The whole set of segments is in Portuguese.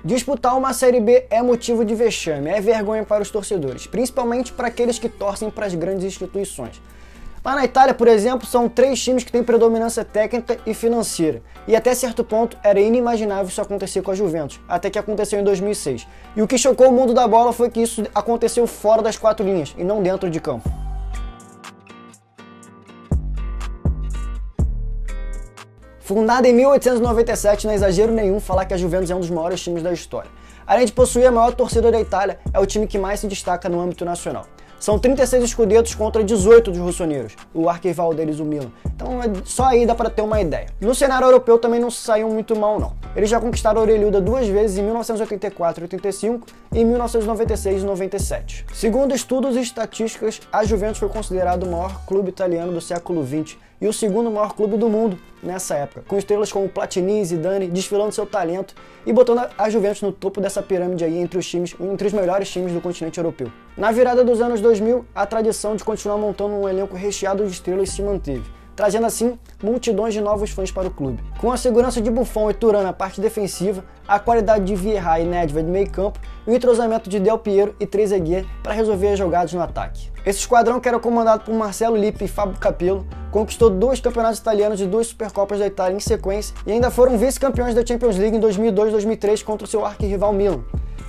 Disputar uma Série B é motivo de vexame, é vergonha para os torcedores, principalmente para aqueles que torcem para as grandes instituições. Lá na Itália, por exemplo, são 3 times que têm predominância técnica e financeira, e até certo ponto era inimaginável isso acontecer com a Juventus, até que aconteceu em 2006. E o que chocou o mundo da bola foi que isso aconteceu fora das 4 linhas, e não dentro de campo. Fundada em 1897, não é exagero nenhum falar que a Juventus é um dos maiores times da história. Além de possuir a maior torcida da Itália, é o time que mais se destaca no âmbito nacional. São 36 escudetos contra 18 dos rossoneiros, o arquirrival deles, o Milan. Então só aí dá pra ter uma ideia. No cenário europeu também não saiu muito mal não. Eles já conquistaram a Orelhuda 2 vezes em 1984 e 85 e em 1996 e 97. Segundo estudos e estatísticas, a Juventus foi considerado o maior clube italiano do século XX e o segundo maior clube do mundo nessa época, com estrelas como Platini e Zidane desfilando seu talento e botando a Juventus no topo dessa pirâmide aí entre os melhores times do continente europeu. Na virada dos anos 2000, a tradição de continuar montando um elenco recheado de estrelas se manteve, trazendo assim multidões de novos fãs para o clube. Com a segurança de Buffon e Thuram na parte defensiva, a qualidade de Vieira e Nedved no meio campo e o entrosamento de Del Piero e Trezeguet para resolver as jogadas no ataque. Esse esquadrão, que era comandado por Marcelo Lippi e Fábio Capello, conquistou 2 campeonatos italianos e 2 Supercopas da Itália em sequência e ainda foram vice-campeões da Champions League em 2002 e 2003 contra o seu arquirrival Milan.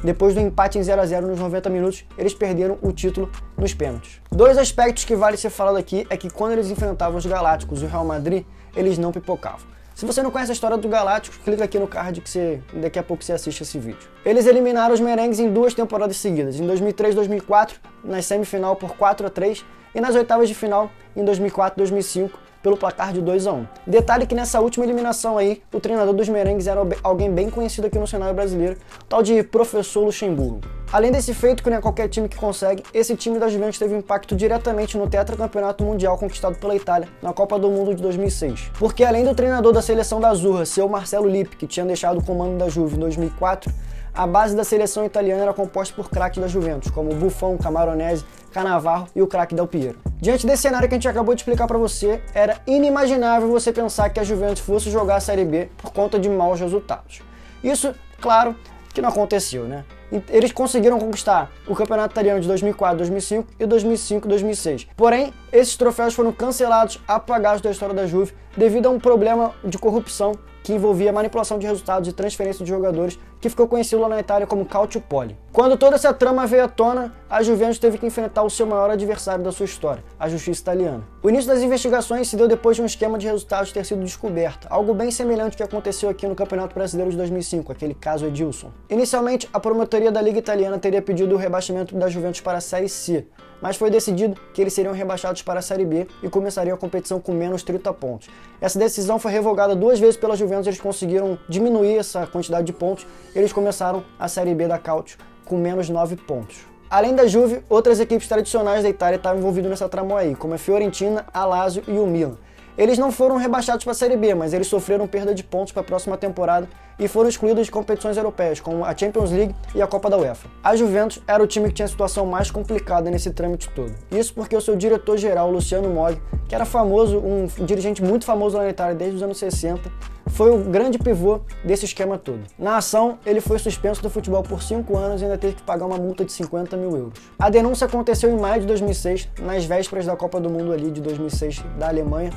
Depois do empate em 0-0 nos 90 minutos, eles perderam o título nos pênaltis. 2 aspectos que vale ser falado aqui é que quando eles enfrentavam os Galácticos e o Real Madrid, eles não pipocavam. Se você não conhece a história do Galácticos, clica aqui no card que daqui a pouco você assiste esse vídeo. Eles eliminaram os merengues em 2 temporadas seguidas, em 2003 e 2004, na semifinal por 4-3 e nas oitavas de final em 2004 e 2005, pelo placar de 2-1. Detalhe que nessa última eliminação aí, o treinador dos merengues era alguém bem conhecido aqui no cenário brasileiro, o tal de Professor Luxemburgo. Além desse feito, que não é qualquer time que consegue, esse time da Juventus teve um impacto diretamente no tetracampeonato mundial conquistado pela Itália na Copa do Mundo de 2006. Porque além do treinador da seleção da Azzurra ser o Marcelo Lippi, que tinha deixado o comando da Juve em 2004, a base da seleção italiana era composta por craques da Juventus, como Buffon, Camaronese, Cannavaro e o craque Del Piero. Diante desse cenário que a gente acabou de explicar para você, era inimaginável você pensar que a Juventus fosse jogar a Série B por conta de maus resultados. Isso, claro, que não aconteceu, né? Eles conseguiram conquistar o Campeonato Italiano de 2004, 2005 e 2005 2006. Porém, esses troféus foram cancelados, apagados da história da Juve, devido a um problema de corrupção que envolvia manipulação de resultados e transferência de jogadores, que ficou conhecido lá na Itália como Calciopoli. Quando toda essa trama veio à tona, a Juventus teve que enfrentar o seu maior adversário da sua história, a justiça italiana. O início das investigações se deu depois de um esquema de resultados ter sido descoberto, algo bem semelhante ao que aconteceu aqui no Campeonato Brasileiro de 2005, aquele caso Edilson. Inicialmente, a promotoria da Liga Italiana teria pedido o rebaixamento da Juventus para a Série C, mas foi decidido que eles seriam rebaixados para a Série B e começariam a competição com menos 30 pontos. Essa decisão foi revogada 2 vezes pela Juventus, eles conseguiram diminuir essa quantidade de pontos, eles começaram a Série B da Calcio com menos 9 pontos. Além da Juve, outras equipes tradicionais da Itália estavam envolvidas nessa trama aí, como a Fiorentina, a Lazio e o Milan. Eles não foram rebaixados para a Série B, mas eles sofreram perda de pontos para a próxima temporada e foram excluídos de competições europeias, como a Champions League e a Copa da UEFA. A Juventus era o time que tinha a situação mais complicada nesse trâmite todo. Isso porque o seu diretor-geral, Luciano Moggi, que era famoso, um dirigente muito famoso lá na Itália desde os anos 60, foi o grande pivô desse esquema todo. Na ação, ele foi suspenso do futebol por 5 anos e ainda teve que pagar uma multa de 50 mil euros. A denúncia aconteceu em maio de 2006, nas vésperas da Copa do Mundo ali de 2006 da Alemanha.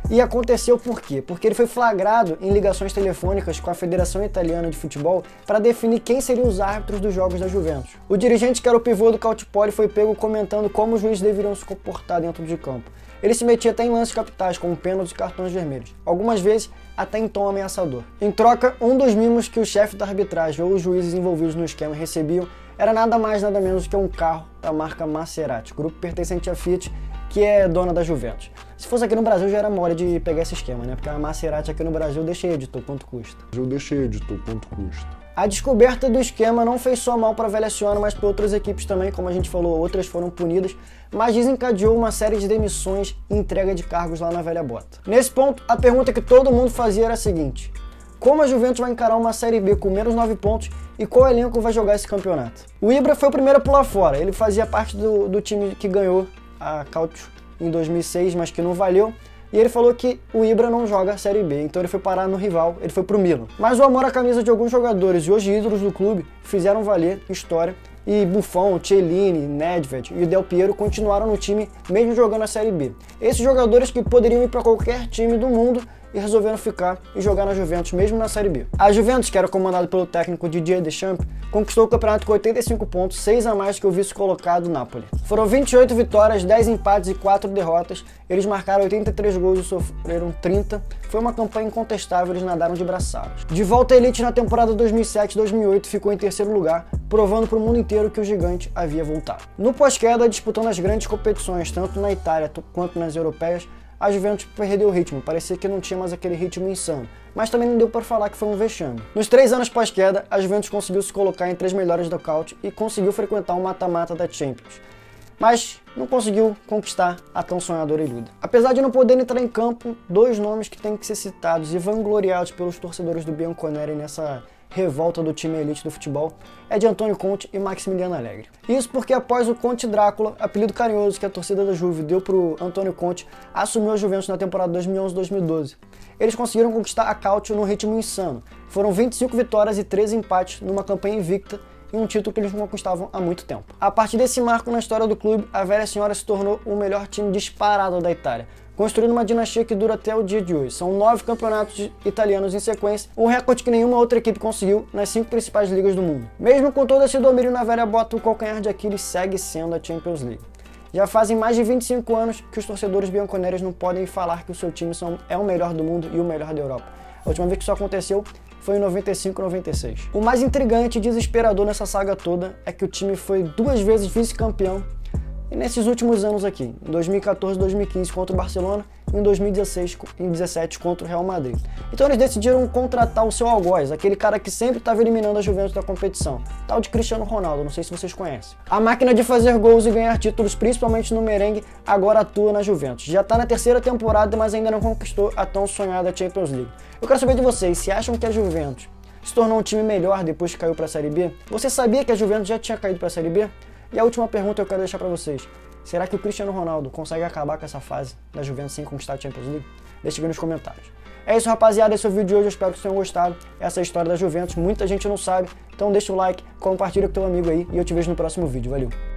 E aconteceu por quê? Porque ele foi flagrado em ligações telefônicas com a Federação Italiana de Futebol para definir quem seriam os árbitros dos jogos da Juventus. O dirigente, que era o pivô do Calciopoli, foi pego comentando como os juízes deveriam se comportar dentro de campo. Ele se metia até em lances capitais, como pênaltis e cartões vermelhos, algumas vezes até em tom ameaçador. Em troca, um dos mimos que o chefe da arbitragem ou os juízes envolvidos no esquema recebiam era nada mais nada menos que um carro da marca Maserati, grupo pertencente à Fiat, que é dona da Juventus. Se fosse aqui no Brasil já era mole de pegar esse esquema, né? Porque a Maserati aqui no Brasil deixa editor, quanto custa. A descoberta do esquema não fez só mal para a Velhaciano, mas para outras equipes também, como a gente falou, outras foram punidas, mas desencadeou uma série de demissões e entrega de cargos lá na velha bota. Nesse ponto, a pergunta que todo mundo fazia era a seguinte: como a Juventus vai encarar uma Série B com menos 9 pontos e qual elenco vai jogar esse campeonato? O Ibra foi o primeiro a pular fora, ele fazia parte do time que ganhou a Calcio em 2006, mas que não valeu. E ele falou que o Ibra não joga a Série B, então ele foi parar no rival, ele foi pro Milan. Mas o amor à camisa de alguns jogadores e hoje ídolos do clube fizeram valer história, e Buffon, Chiellini, Nedved e o Del Piero continuaram no time mesmo jogando a Série B. Esses jogadores que poderiam ir para qualquer time do mundo e resolveram ficar e jogar na Juventus mesmo na Série B. A Juventus, que era comandada pelo técnico Didier Deschamps, conquistou o campeonato com 85 pontos, 6 a mais que o vice-colocado Napoli. Foram 28 vitórias, 10 empates e 4 derrotas. Eles marcaram 83 gols e sofreram 30. Foi uma campanha incontestável, eles nadaram de braçadas. De volta à elite na temporada 2007-2008, ficou em terceiro lugar, provando para o mundo inteiro que o gigante havia voltado. No pós-queda, disputando as grandes competições, tanto na Itália quanto nas europeias, a Juventus perdeu o ritmo, parecia que não tinha mais aquele ritmo insano, mas também não deu para falar que foi um vexame. Nos 3 anos pós-queda, a Juventus conseguiu se colocar entre as melhores do caute e conseguiu frequentar o mata-mata da Champions, mas não conseguiu conquistar a tão sonhadora Ilhuda. Apesar de não poder entrar em campo, 2 nomes que têm que ser citados e vangloriados pelos torcedores do Bianconeri nessa revolta do time elite do futebol é de Antônio Conte e Maximiliano Allegri. Isso porque após o Conte Drácula, apelido carinhoso que a torcida da Juve deu pro Antônio Conte, assumiu a Juventus na temporada 2011-2012. Eles conseguiram conquistar a Calcio num ritmo insano. Foram 25 vitórias e 13 empates numa campanha invicta e um título que eles não conquistavam há muito tempo. A partir desse marco na história do clube, a velha senhora se tornou o melhor time disparado da Itália, construindo uma dinastia que dura até o dia de hoje. São 9 campeonatos italianos em sequência, um recorde que nenhuma outra equipe conseguiu nas 5 principais ligas do mundo. Mesmo com todo esse domínio na velha bota, o calcanhar de Aquiles segue sendo a Champions League. Já fazem mais de 25 anos que os torcedores bianconeres não podem falar que o seu time é o melhor do mundo e o melhor da Europa. A última vez que isso aconteceu foi em 95-96. O mais intrigante e desesperador nessa saga toda é que o time foi 2 vezes vice-campeão e nesses últimos anos aqui, em 2014 e 2015 contra o Barcelona e em 2016 e 2017 contra o Real Madrid. Então eles decidiram contratar o seu algoz, aquele cara que sempre estava eliminando a Juventus da competição, tal de Cristiano Ronaldo, não sei se vocês conhecem. A máquina de fazer gols e ganhar títulos, principalmente no merengue, agora atua na Juventus. Já está na 3ª temporada, mas ainda não conquistou a tão sonhada Champions League. Eu quero saber de vocês, se acham que a Juventus se tornou um time melhor depois que caiu para a Série B? Você sabia que a Juventus já tinha caído para a Série B? E a última pergunta eu quero deixar para vocês. Será que o Cristiano Ronaldo consegue acabar com essa fase da Juventus sem conquistar a Champions League? Deixa aqui nos comentários. É isso, rapaziada. Esse é o vídeo de hoje. Eu espero que vocês tenham gostado. Essa é a história da Juventus. Muita gente não sabe. Então deixa o like, compartilha com teu amigo aí e eu te vejo no próximo vídeo. Valeu!